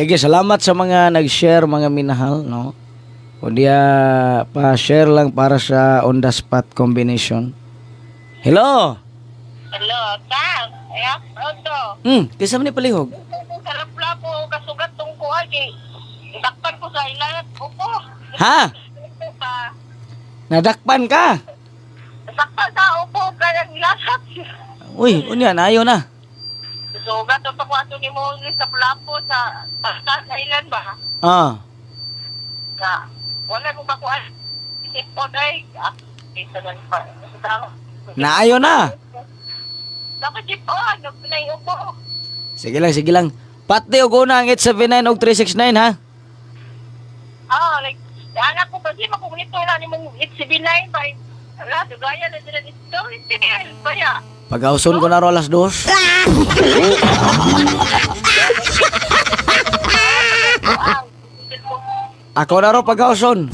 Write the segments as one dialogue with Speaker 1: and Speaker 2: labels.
Speaker 1: Sige, salamat sa mga nag-share mga minahal, no? O diya pa-share lang para sa on the spot combination. Hello.
Speaker 2: Hello, Tang. Ayak, Oto.
Speaker 1: Kisa man ni palihog.
Speaker 2: Sarap lang po, kasugat tong kuha. Dakpan ko sa ilan. Opo.
Speaker 1: Ha? Nadakpan ka?
Speaker 2: Sakta sa upo, kaya nilasak.
Speaker 1: Uy, unya ayaw na.
Speaker 2: Sugat, ito ko ato ni mo sa plapo sa ilan ba?
Speaker 1: Ah.
Speaker 2: Sa, wala mo ba kuha? Isipon ay, isa lang pa.
Speaker 1: Naayo na.
Speaker 2: Dapat sipon, nagpinay upo.
Speaker 1: Sige lang. Pati og una ang 879 og 369 ha.
Speaker 2: Like, anak ko kasi makumunito na ni mong 879 ba? Ala, dugaya na sila dito. 879 ba ya?
Speaker 1: Pag-auson ko na ro alas 2. Ako na ro pag-auson.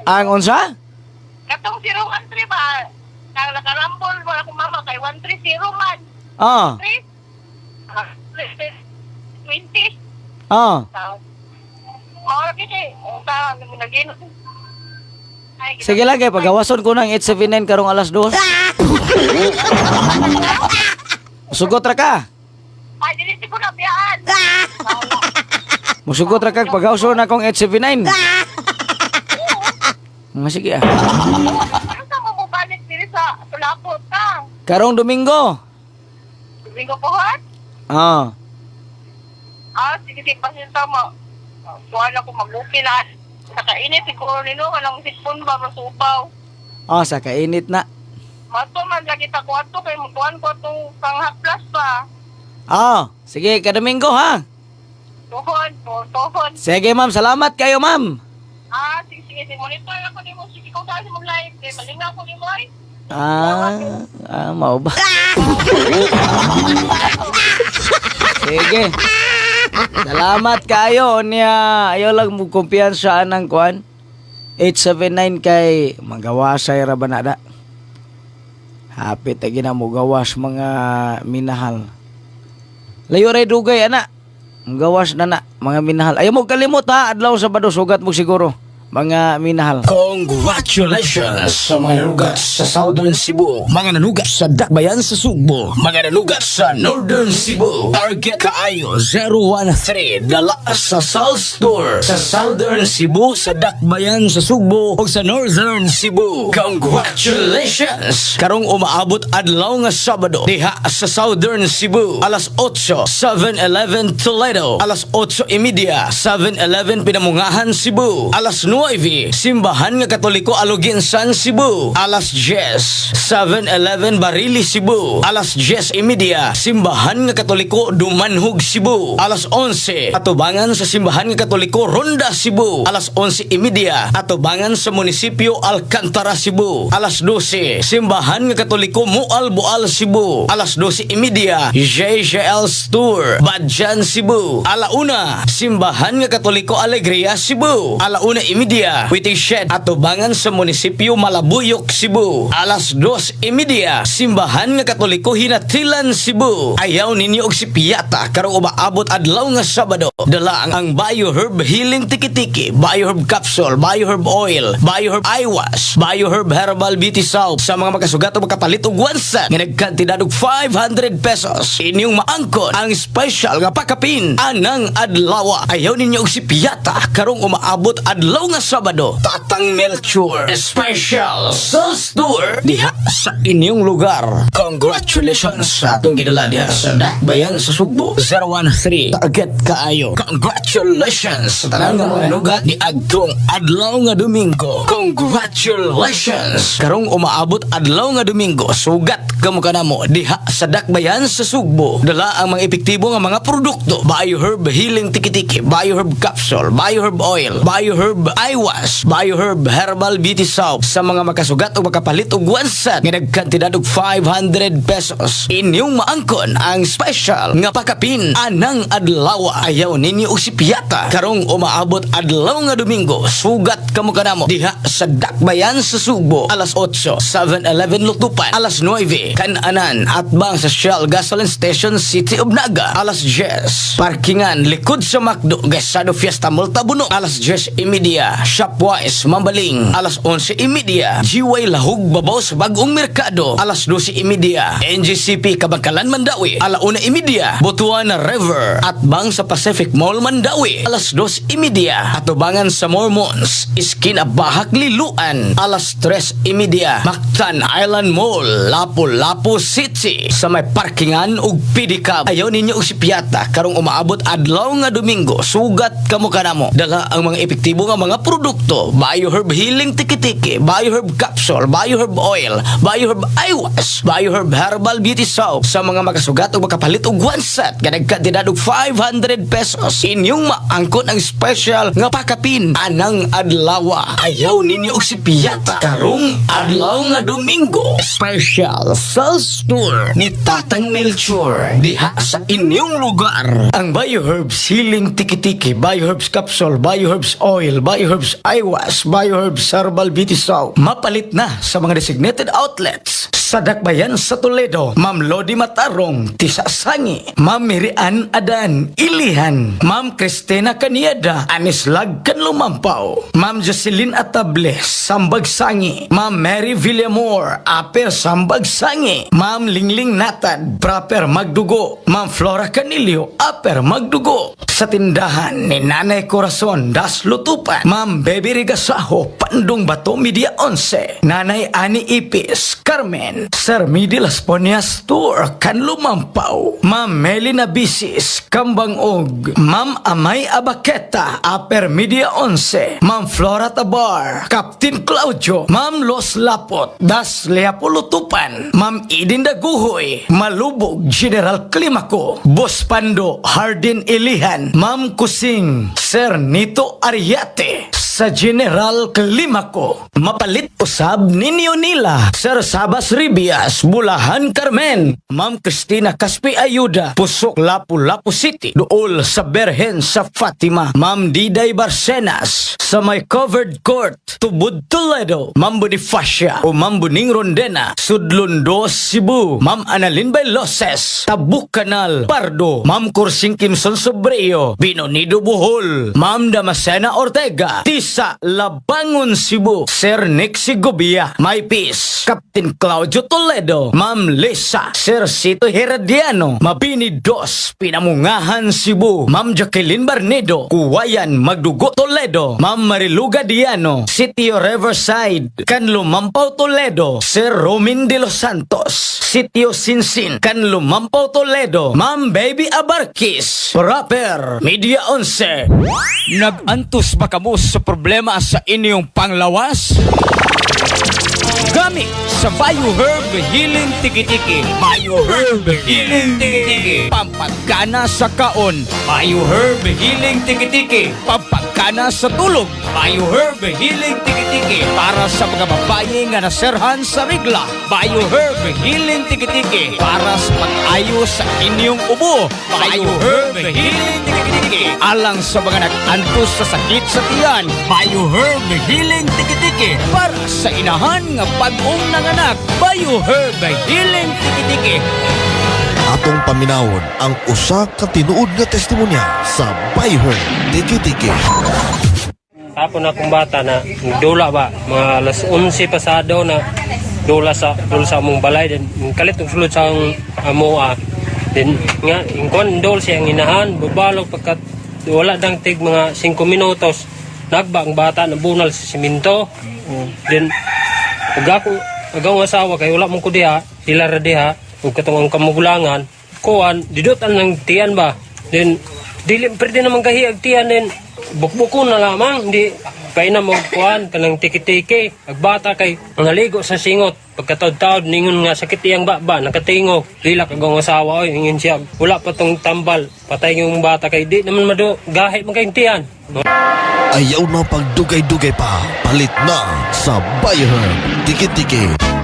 Speaker 1: Ang unsa?
Speaker 2: Katong 013 ba? Nang nakarambol mo akong mama kay 130 man.
Speaker 1: Ah.
Speaker 2: 20.
Speaker 1: Ah.
Speaker 2: Mawala kasi. Nagino.
Speaker 1: Sige lang kay pag-awason ko ng 879 karong alas 2. Musugot ra ka.
Speaker 2: Ay, diniti ko na biyaan.
Speaker 1: Musugot ra ka pag-awason na akong 879. Nga sige ah.
Speaker 2: Ano sa mo balik diri sa tulapot ka?
Speaker 1: Karong Domingo.
Speaker 2: Domingo po hat?
Speaker 1: Ah.
Speaker 2: Sige, pasinta mo. Kuhan ako maglupi na. Sa kainit, siguro nino, walang sipon ba, masupaw.
Speaker 1: Ah, sa kainit na.
Speaker 2: Mato man, lagi ta ko ato, kay mutuan ko itong panghaplas pa.
Speaker 1: Ah, sige ka Domingo ha.
Speaker 2: Tuhon.
Speaker 1: Sige ma'am, salamat kayo ma'am.
Speaker 2: Sige, monitor ako ni mo. Sige, kung saan mo live, malingaw ko ni mo ay.
Speaker 1: Mau ba? Sige. Salamat kayo niya. Ayaw lang mo kumpiyansa ng kuan. 879 kay magawasay ra ba na da? Hapit lagi na mo gawas mga minahal. Layo ray dugay ana. Gawas na na mga minahal. Ayaw mo kalimot ha. Adlaw Sabado sugat mo siguro. Mga minahal.
Speaker 3: Congratulations sa mga nanugat sa Southern Cebu, mga nanugat sa Dakbayan sa Sugbo, mga nanugat sa Northern Cebu. Target kaayo 013 dala sa South Store sa Southern Cebu, sa Dakbayan sa Sugbo o sa Northern Cebu. Congratulations! Karong umaabot adlaw nga Sabado diha sa Southern Cebu, alas 8 7-Eleven Toledo, alas 8:30 7-Eleven Pinamungahan Cebu, alas 9 Simbahan nga Katoliko Aluginsan Cebu, alas 10 7-Eleven Barili Cebu, alas 10:30 Simbahan nga Katoliko Dumanhog Cebu, alas 11 atubangan sa Simbahan nga Katoliko Ronda Cebu, alas 11:30 atubangan sa Munisipyo Alcantara Cebu, alas 12 Simbahan nga Katoliko Mual Boal Cebu, alas 12:30 JJL Store Badjan Cebu, alauna Simbahan nga Katoliko Alegria Cebu, alauna media, Witty Shed atubangan sa Munisipyo Malabuyok, Cebu, alas 2:30 Simbahan nga Katoliko Hinatilan, Cebu. Ayaw ninyo og si Piata karong umaabot adlaw nga Sabado. Dala ang Bioherb Healing Tiki-Tiki, Bioherb Capsule, Bioherb Oil, Bioherb Eye Wash, Bioherb Herbal Beauty Soap sa mga makasugat o makapalit og wansa nga nagkantidad og 500 pesos. Inyong maangkon ang special nga pakapin anang adlaw. Ayaw ninyo og si Piata karong umaabot adlaw nga Sabado. Tatang Melchor Special sa store diha sa inyong lugar. Congratulations sa atong gidala diha sa Dakbayan sa Sugbo 013 target kaayo. Congratulations sa tanan nga mga lugar ni agtong adlaw nga Domingo. Congratulations karong umaabot adlaw nga Domingo sugat kamo kanamo diha sa Dakbayan sa Sugbo. Dala ang mga epektibo nga mga produkto: Bioherb Healing Tiki-Tiki, Bioherb Capsule, Bioherb Oil, Bioherb Aywas, BioHerb Herbal Beauty Soap sa mga makasugat o makapalit og one set nga nagkantidad og 500 pesos. Inyong maangkon ang special nga pakapin anang adlaw. Ayaw ninyo og sipyata karong umaabot adlaw nga Domingo. Sugat kamo kanamo diha sa Dakbayan sa Sugbo. Alas 8, 7-Eleven Lutupan. Alas 9, Kananan at bang sa Shell Gasoline Station City of Naga. Alas 10, parkingan likod sa Macdo Gasado Fiesta Multabuno. Alas 10:30, Shopwise Mambaling. Alas 11:30, G-Way Lahug Babaw sa Bagong Merkado. Alas 12:30, NGCP Kabangkalan Mandawi. Ala 1:30, Butuan River at bang sa Pacific Mall Mandawi. Alas 2:30, Atubangan sa Mormons Iskina Bahak Liluan. Alas 3:30, Mactan Island Mall Lapu-Lapu City sa may parkingan ug pedicab. Ayaw ninyo og sipyata karong umaabot adlaw nga Domingo. Sugat kamo kanamo. Dala ang mga epektibo nga mga produkto: BioHerb Healing Tiki-Tiki, BioHerb Capsule, BioHerb Oil, BioHerb Aywas, BioHerb Herbal Beauty Soap sa mga makasugat o makapalit og one set nga nagkantidad og 500 pesos. Inyong maangkon ang special nga pakapin anang adlaw. Ayaw ninyo og sipyata karong adlaw nga Domingo. Special sales tour ni Tatang Melchor diha sa inyong lugar. Ang BioHerbs Healing Tiki-Tiki, BioHerbs Capsule, BioHerbs Oil, BioHerbs Aywas, BioHerbs Herbal Beauty Soap mapalit na sa mga designated outlets sa Dakbayan sa Toledo. Ma'am Lodi Matarong, Tisasangi, Ma'am Mirian Adan, Ilihan, Ma'am Cristina Caniada, Anislag Kanlumampaw, Ma'am Jocelyn Atables, Sambagsangi, Ma'am Mary Villamor, Aper Sambagsangi, Ma'am Lingling Natad, Proper Magdugo, Ma'am Flora Canilio, Aper Magdugo. Sa tindahan ni Nanay Corazon, Das Lutupan, Ma'am Baby Rigasaho, Pandong Bato, Media 11, Nanay Ani Ipis, Carmen, Sir Midi Las Ponias Tour, Kanlumampaw, Ma'am Melina Bisis, Kambangog, Ma'am Amay Abaketa, Aper Media 11, Ma'am Flora Tabar, Captain Claudio, Ma'am Los Lapot, Das Leapolutupan, Ma'am Idin Daguhoy, Malubog, General Climaco, Boss Pando, Hardin Ilihan, Ma'am Kusing, Sir Nito Ariate, sa General Climaco. Mapalit usab ninyo nila, Sir Sabas Ribias, Bulahan Carmen, Ma'am Cristina Caspi Ayuda, Pusok Lapu-Lapu City, Duol sa Berhen sa Fatima, Ma'am Diday Barcenas, sa may covered court, Tubod Toledo, Ma'am Bonifacia o Ma'am Buning Rondena, Sudlundo Cebu, Ma'am Annalyn Bailoses, Tabuk Canal, Pardo, Ma'am Kursing Kimson Sobreo, Binonido Bohol, Ma'am Damascena Ortega, Tisa Labangon Cebu, Sir Nick Sigobia, My Peace, Captain Claudio Toledo, Ma'am Lisa, Sir Sito Herediano, Mabini Dos, Pinamungahan Cebu, Ma'am Jacqueline Barnedo, Kuwayan Magdugo Toledo, Ma'am Mariluga Diano, Sitio Riverside, Kanlumampaw Toledo, Sir Romin de los Santos, Sitio Sinsin, Kanlumampaw Toledo, Ma'am Baby Abarkis, Proper Media 11. Nag-antos ba kamo sa problema sa inyong panglawas? Gamit sa BioHerb Healing Tiki-Tiki, BioHerb Healing Tiki-Tiki, pampagkana sa kaon, BioHerb Healing Tiki-Tiki, pampagkana sa tulog, BioHerb Healing Tiki-Tiki, para sa mga babae nga naserhan sa regla, BioHerb Healing Tiki-Tiki, para sa pag-ayos sa inyong ubo, BioHerb Healing Tiki-Tiki, alang sa mga nag-antos sa sakit sa tiyan, BioHerb Healing Tiki-Tiki, para sa inahan nga pag-ong nanganak, BioHerb Healing Tiki-Tiki.
Speaker 4: Atong paminawon ang usa ka tinuod nga testimonya sa BioHerb Tiki-Tiki.
Speaker 5: Tapon akong bata na dula ba mga alas 11 pasado na dula sa among balay din kalit og sulod sa amoa din nga ingkon dol siya ang inahan babalog pagkat wala dang tig mga 5 minutos nagba ang bata na bunal sa simento din agaw asawa kay wala man ko diha ilara diha ug katong ang kamugulangan kuan didotan ng tiyan ba din dili pwede naman kahiag tiyan din bukbuko na lamang hindi kay na mo kuan kanang tiki-tiki agbata kay naligo sa singot pagkataod-taod ningon nga sakit iyang baba nakatingog lila kagong asawa oy ingin siya wala pa tong tambal patay yung bata kay di naman mado gahi man kay tiyan.
Speaker 4: ayaw na pagdugay-dugay pa. Palit na sa Bayern Tiki-Tiki.